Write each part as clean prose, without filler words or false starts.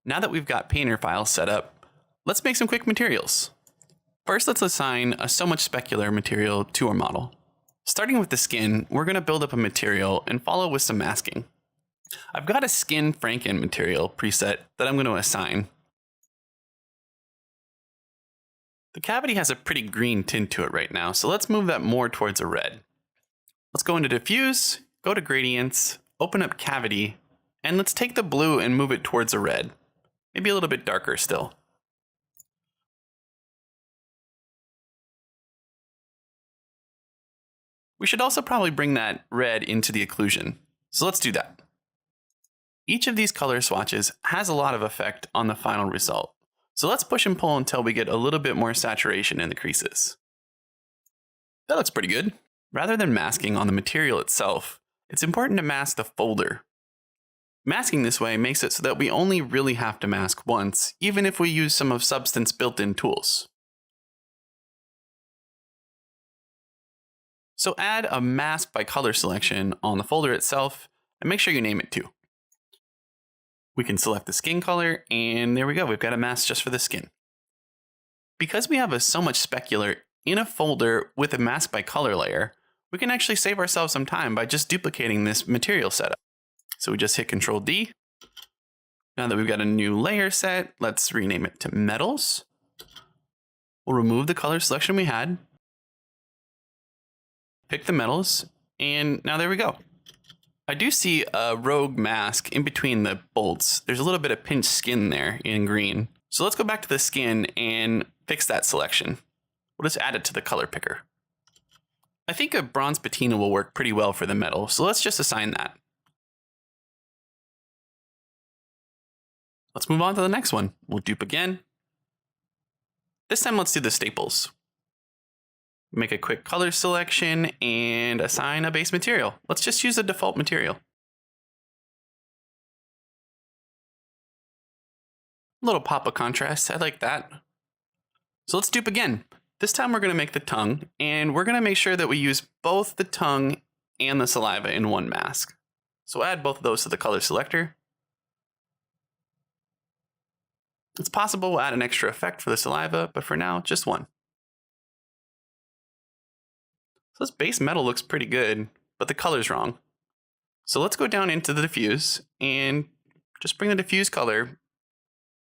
Now that we've got painter files set up, let's make some quick materials. First, let's assign a SoMuchSpecular material to our model. Starting with the skin, we're going to build up a material and follow with some masking. I've got a skin Franken material preset that I'm going to assign. The cavity has a pretty green tint to it right now, so let's move that more towards a red. Let's go into Diffuse, go to Gradients, open up Cavity, and let's take the blue and move it towards a red. Maybe a little bit darker still. We should also probably bring that red into the occlusion, so let's do that. Each of these color swatches has a lot of effect on the final result, so let's push and pull until we get a little bit more saturation in the creases. That looks pretty good. Rather than masking on the material itself, it's important to mask the folder. Masking this way makes it so that we only really have to mask once, even if we use some of Substance built-in tools. So add a mask by color selection on the folder itself, and make sure you name it too. We can select the skin color, and there we go, we've got a mask just for the skin. Because we have a SoMuchSpecular in a folder with a mask by color layer, we can actually save ourselves some time by just duplicating this material setup. So we just hit Control D. Now that we've got a new layer set, let's rename it to Metals. We'll remove the color selection we had. Pick the metals, and now there we go. I do see a Robe Mask in between the bolts. There's a little bit of pinched skin there in green. So let's go back to the skin and fix that selection. We'll just add it to the color picker. I think a bronze patina will work pretty well for the metal, so let's just assign that. Let's move on to the next one. We'll dupe again. This time let's do the staples. Make a quick color selection and assign a base material. Let's just use the default material. A little pop of contrast, I like that. So let's dupe again. This time we're going to make the tongue, and we're going to make sure that we use both the tongue and the saliva in one mask. So add both of those to the color selector. It's possible we'll add an extra effect for the saliva, but for now, just one. So this base metal looks pretty good, but the color's wrong. So let's go down into the diffuse and just bring the diffuse color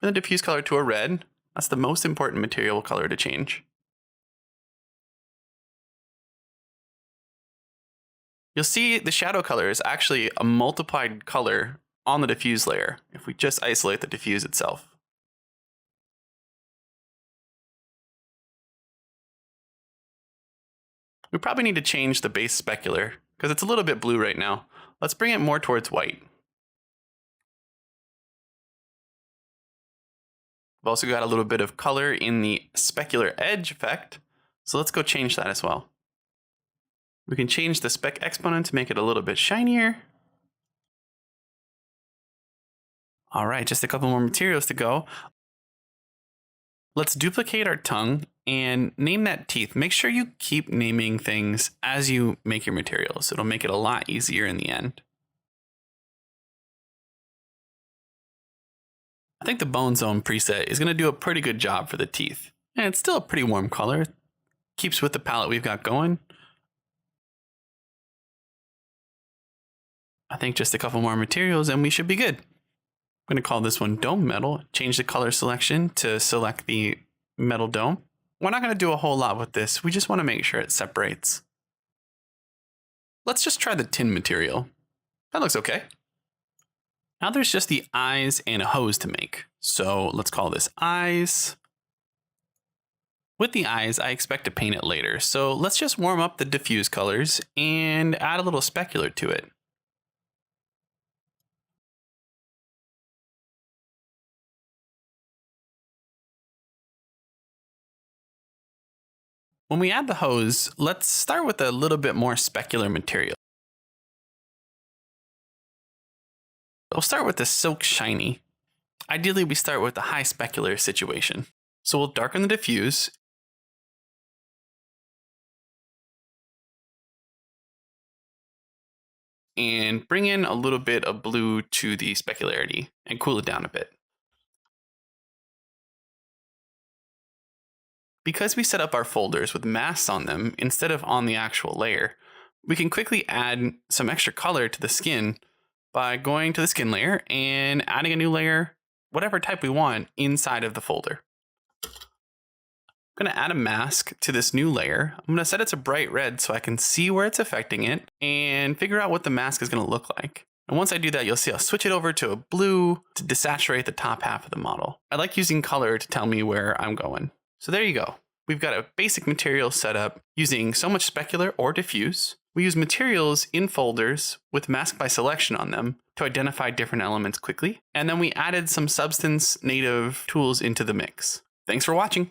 to a red. That's the most important material color to change. You'll see the shadow color is actually a multiplied color on the diffuse layer if we just isolate the diffuse itself. We probably need to change the base specular because it's a little bit blue right now. Let's bring it more towards white. We've also got a little bit of color in the specular edge effect, so let's go change that as well. We can change the spec exponent to make it a little bit shinier. All right, just a couple more materials to go. Let's duplicate our tongue and name that teeth. Make sure you keep naming things as you make your materials. It'll make it a lot easier in the end. I think the Bone Zone preset is going to do a pretty good job for the teeth. And it's still a pretty warm color. Keeps with the palette we've got going. I think just a couple more materials and we should be good. I'm going to call this one Dome Metal. Change the color selection to select the metal dome. We're not going to do a whole lot with this. We just want to make sure it separates. Let's just try the tin material. That looks okay. Now there's just the eyes and a hose to make. So let's call this eyes. With the eyes, I expect to paint it later. So let's just warm up the diffuse colors and add a little specular to it. When we add the hose, let's start with a little bit more specular material. We'll start with the Silk Shiny. Ideally, we start with the high specular situation. So we'll darken the diffuse. And bring in a little bit of blue to the specularity and cool it down a bit. Because we set up our folders with masks on them instead of on the actual layer, we can quickly add some extra color to the skin by going to the skin layer and adding a new layer, whatever type we want, inside of the folder. I'm going to add a mask to this new layer. I'm going to set it to bright red so I can see where it's affecting it and figure out what the mask is going to look like. And once I do that, you'll see I'll switch it over to a blue to desaturate the top half of the model. I like using color to tell me where I'm going. So there you go. We've got a basic material set up using SoMuch Specular or Diffuse. We use materials in folders with mask by selection on them to identify different elements quickly. And then we added some substance native tools into the mix. Thanks for watching.